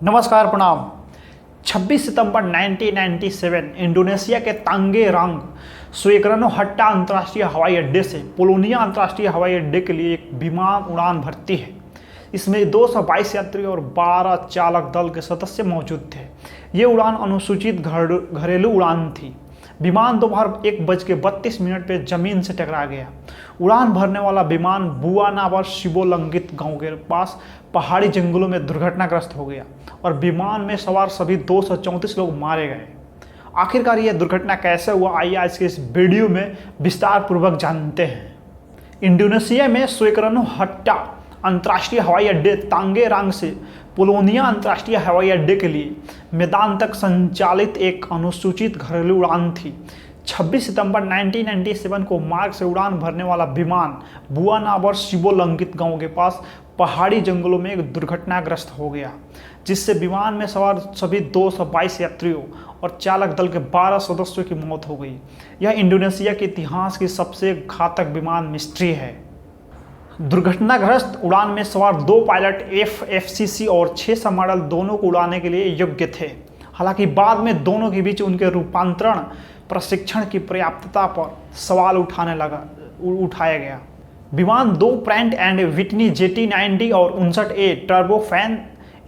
नमस्कार प्रणाम। 26 सितंबर 1997 इंडोनेशिया के तांगेरांग सुकर्नो हट्टा अंतर्राष्ट्रीय हवाई अड्डे से पोलोनिया अंतर्राष्ट्रीय हवाई अड्डे के लिए एक विमान उड़ान भरती है। इसमें 222 यात्री और 12 चालक दल के सदस्य मौजूद थे। ये उड़ान अनुसूचित घरेलू उड़ान थी। विमान दोपहर 1:32 पे जमीन से टकरा गया। उड़ान भरने वाला विमान बुआनावर शिवोलंगित गांव के पास पहाड़ी जंगलों में दुर्घटनाग्रस्त हो गया और विमान में सवार सभी 234 लोग मारे गए। आखिरकार यह दुर्घटना कैसे हुआ, आइए आज के इस वीडियो में विस्तार पूर्वक जानते हैं। इंडोनेशिया में सुकर्नो हट्टा अंतर्राष्ट्रीय हवाई अड्डे तांगेरांग से पोलोनिया अंतर्राष्ट्रीय हवाई अड्डे के लिए मैदान तक संचालित एक अनुसूचित घरेलू उड़ान थी। 26 सितंबर 1997 को मार्ग से उड़ान भरने वाला विमान बुआनावर शिवोलंगित गांव के पास पहाड़ी जंगलों में एक दुर्घटनाग्रस्त हो गया, जिससे विमान में सवार सभी 222 यात्रियों और चालक दल के 12 सदस्यों की मौत हो गई। यह इंडोनेशिया के इतिहास की सबसे घातक विमान मिस्ट्री है। दुर्घटनाग्रस्त उड़ान में सवार 2 पायलट FFCC और 6 मॉडल दोनों को उड़ाने के लिए योग्य थे। हालांकि बाद में दोनों के बीच उनके रूपांतरण प्रशिक्षण की पर्याप्तता पर सवाल उठाया गया। विमान 2 प्रैंट एंड विटनी JT-90 और 59A टर्बोफैन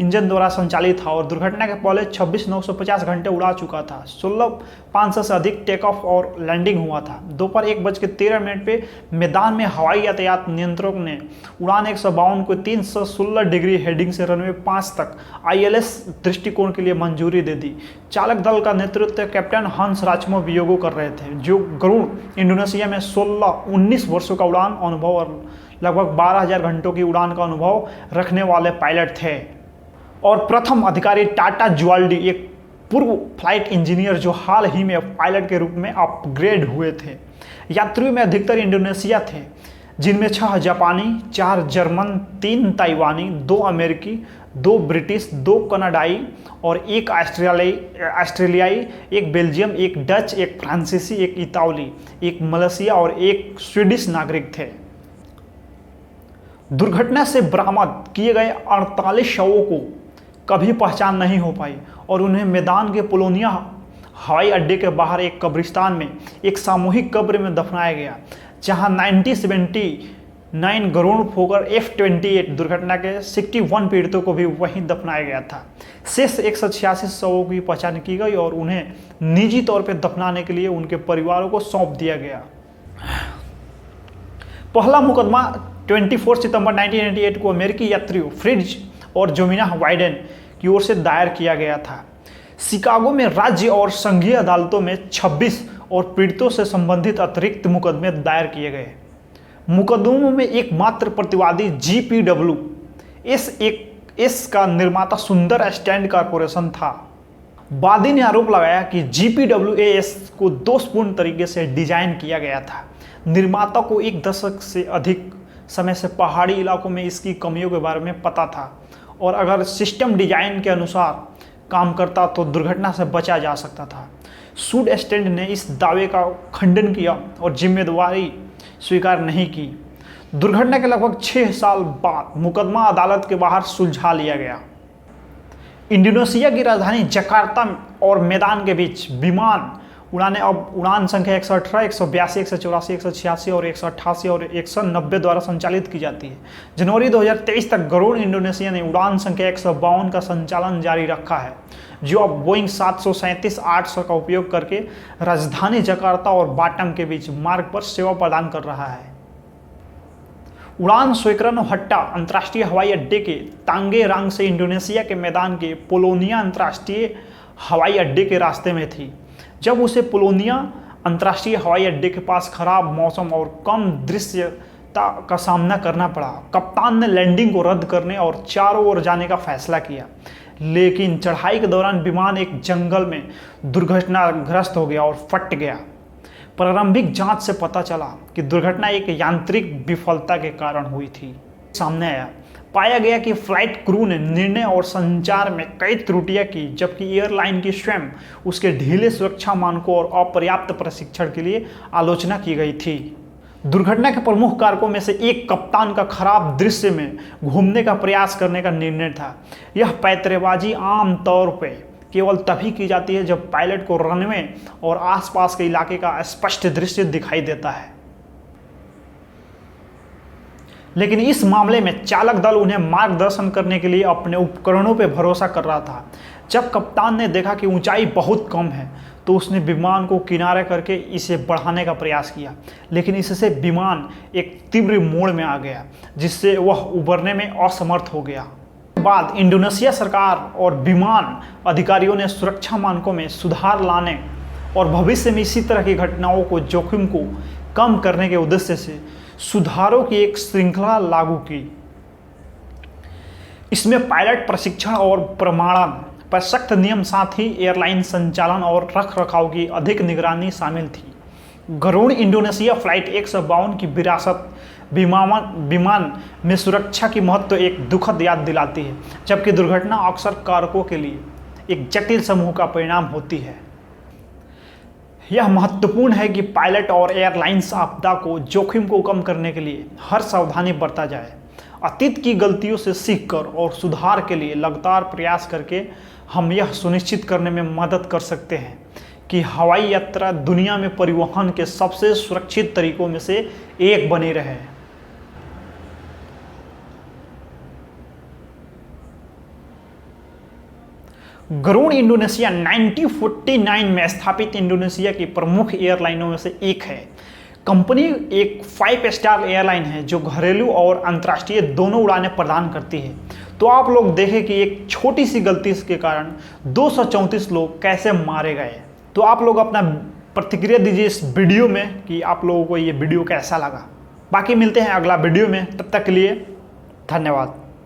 इंजन द्वारा संचालित था और दुर्घटना के पहले 26,950 घंटे उड़ा चुका था। 16,500 से अधिक टेक ऑफ और लैंडिंग हुआ था। दोपहर 1:13 पे मैदान में हवाई यातायात नियंत्रक ने उड़ान 152 को 316 डिग्री हेडिंग से रनवे 5 तक ILS दृष्टिकोण के लिए मंजूरी दे दी। चालक दल का नेतृत्व कैप्टन हंस राचमो वियोगो कर रहे थे, जो गरुड़ इंडोनेशिया में 19 वर्षों का उड़ान अनुभव और लगभग 12,000 घंटों की उड़ान का अनुभव रखने वाले पायलट थे। और प्रथम अधिकारी टाटा जुवाल्डी, एक पूर्व फ्लाइट इंजीनियर जो हाल ही में पायलट के रूप में अपग्रेड हुए थे। यात्रियों में अधिकतर इंडोनेशिया थे, जिनमें 6 जापानी, 4 जर्मन, 3 ताइवानी, 2 अमेरिकी, 2 ब्रिटिश, 2 कनाडाई और 1 ऑस्ट्रेलियाई, 1 बेल्जियम, 1 डच, 1 फ्रांसीसी, 1 इतालवी, 1 मलेशिया और 1 स्वीडिश नागरिक थे। दुर्घटना से बरामद किए गए 48 शवों को कभी पहचान नहीं हो पाई और उन्हें मैदान के पोलोनिया हवाई अड्डे के बाहर एक कब्रिस्तान में एक सामूहिक कब्र में दफनाया गया, जहां 1979 गरुड़ फोकर F-28 दुर्घटना के 61 पीड़ितों को भी वहीं दफनाया गया था। शेष 186 शवों की पहचान की गई और उन्हें निजी तौर पर दफनाने के लिए उनके परिवारों को सौंप दिया गया। पहला मुकदमा 24 सितंबर 1998 को अमेरिकी यात्रियों फ्रिट्ज और जोमिना वाइडेन की ओर से दायर किया गया था। शिकागो में राज्य और संघीय अदालतों में 26 और पीड़ितों से संबंधित अतिरिक्त मुकदमे दायर किए गए। मुकदमों में एकमात्र प्रतिवादी GPWS का निर्माता सुंदर स्टैंड कॉरपोरेशन था। वादी ने आरोप लगाया कि GPWS को दोषपूर्ण तरीके से डिजाइन किया गया था। निर्माता को 1 दशक से अधिक समय से पहाड़ी इलाकों में इसकी कमियों के बारे में पता था और अगर सिस्टम डिजाइन के अनुसार काम करता तो दुर्घटना से बचा जा सकता था। सूड स्टैंड ने इस दावे का खंडन किया और जिम्मेदारी स्वीकार नहीं की। दुर्घटना के लगभग 6 साल बाद मुकदमा अदालत के बाहर सुलझा लिया गया। इंडोनेशिया की राजधानी जकार्ता और मैदान के बीच विमान उड़ानें अब उड़ान संख्या 118, 182, 184, 186 और 188 और 190 द्वारा संचालित की जाती है। जनवरी 2023 तक गरुड़ इंडोनेशिया ने उड़ान संख्या 152 का संचालन जारी रखा है, जो अब बोइंग 737-800 का उपयोग करके राजधानी जकार्ता और बाटम के बीच मार्ग पर सेवा प्रदान कर रहा है। उड़ान सुकर्नो हट्टा अंतर्राष्ट्रीय हवाई अड्डे के तांगेरांग से इंडोनेशिया के मैदान के पोलोनिया अंतर्राष्ट्रीय हवाई अड्डे के रास्ते में थी, जब उसे पोलोनिया अंतर्राष्ट्रीय हवाई अड्डे के पास खराब मौसम और कम दृश्यता का सामना करना पड़ा। कप्तान ने लैंडिंग को रद्द करने और चारों ओर जाने का फैसला किया, लेकिन चढ़ाई के दौरान विमान एक जंगल में दुर्घटनाग्रस्त हो गया और फट गया। प्रारंभिक जांच से पता चला कि दुर्घटना एक यांत्रिक विफलता के कारण हुई थी। सामने आया, पाया गया कि फ्लाइट क्रू ने निर्णय और संचार में कई त्रुटियां की, जबकि एयरलाइन की स्वयं उसके ढीले सुरक्षा मानकों और अपर्याप्त प्रशिक्षण के लिए आलोचना की गई थी। दुर्घटना के प्रमुख कारकों में से एक कप्तान का खराब दृश्य में घूमने का प्रयास करने का निर्णय था। यह पैंतरेबाजी आम तौर पे केवल तभी की जाती है जब पायलट को रनवे और आसपास के इलाके का स्पष्ट दृश्य दिखाई देता है। लेकिन इस मामले में चालक दल उन्हें मार्गदर्शन करने के लिए अपने उपकरणों पर भरोसा कर रहा था। जब कप्तान ने देखा कि ऊंचाई बहुत कम है तो उसने विमान को किनारे करके इसे बढ़ाने का प्रयास किया, लेकिन इससे विमान एक तीव्र मोड़ में आ गया जिससे वह उबरने में असमर्थ हो गया। बाद इंडोनेशिया सरकार और विमान अधिकारियों ने सुरक्षा मानकों में सुधार लाने और भविष्य में इसी तरह की घटनाओं को जोखिम को कम करने के उद्देश्य से सुधारों की एक श्रृंखला लागू की। इसमें पायलट प्रशिक्षण और प्रमाणन पर सख्त नियम, साथ ही एयरलाइन संचालन और रख रखाव की अधिक निगरानी शामिल थी। गरुड़ इंडोनेशिया फ्लाइट 152 की विरासत विमान में सुरक्षा की महत्व एक दुखद याद दिलाती है, जबकि दुर्घटना अक्सर कारकों के लिए एक जटिल समूह का परिणाम होती है। यह महत्वपूर्ण है कि पायलट और एयरलाइंस आपदा को जोखिम को कम करने के लिए हर सावधानी बरता जाए। अतीत की गलतियों से सीखकर और सुधार के लिए लगातार प्रयास करके हम यह सुनिश्चित करने में मदद कर सकते हैं कि हवाई यात्रा दुनिया में परिवहन के सबसे सुरक्षित तरीकों में से एक बनी रहे। गरुड़ इंडोनेशिया 1949 में स्थापित इंडोनेशिया की प्रमुख एयरलाइनों में से एक है। कंपनी एक 5 स्टार एयरलाइन है जो घरेलू और अंतर्राष्ट्रीय दोनों उड़ानें प्रदान करती है। तो आप लोग देखें कि एक छोटी सी गलती के कारण 234 लोग कैसे मारे गए। तो आप लोग अपना प्रतिक्रिया दीजिए इस वीडियो में कि आप लोगों को ये वीडियो कैसा लगा। बाकी मिलते हैं अगला वीडियो में, तब तक के लिए धन्यवाद।